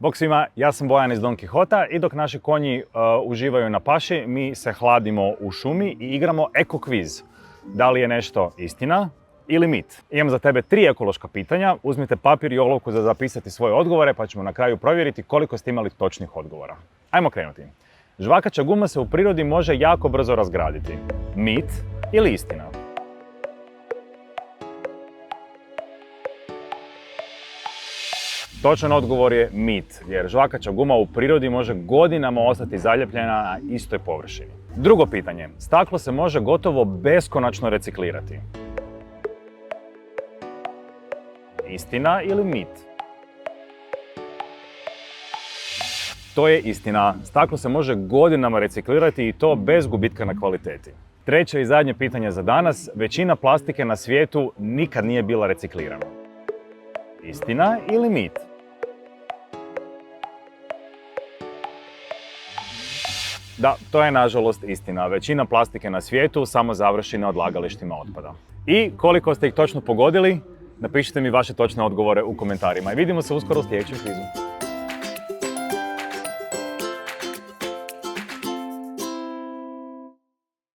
Bok svima, ja sam Bojan iz Don Quixota i dok naši konji uživaju na paši, mi se hladimo u šumi i igramo eko kviz. Da li je nešto istina ili mit? Imam za tebe 3 ekološka pitanja, uzmite papir i olovku za zapisati svoje odgovore pa ćemo na kraju provjeriti koliko ste imali točnih odgovora. Ajmo krenuti. Žvakaća guma se u prirodi može jako brzo razgraditi. Mit ili istina? Točan odgovor je mit, jer žvakaća guma u prirodi može godinama ostati zaljepljena na istoj površini. Drugo pitanje. Staklo se može gotovo beskonačno reciklirati. Istina ili mit? To je istina. Staklo se može godinama reciklirati i to bez gubitka na kvaliteti. Treće i zadnje pitanje za danas. Većina plastike na svijetu nikad nije bila reciklirana. Istina ili mit? Da, to je nažalost istina. Većina plastike na svijetu samo završi na odlagalištima otpada. I koliko ste ih točno pogodili, napišite mi vaše točne odgovore u komentarima. I vidimo se uskoro u sljedećem kvizu.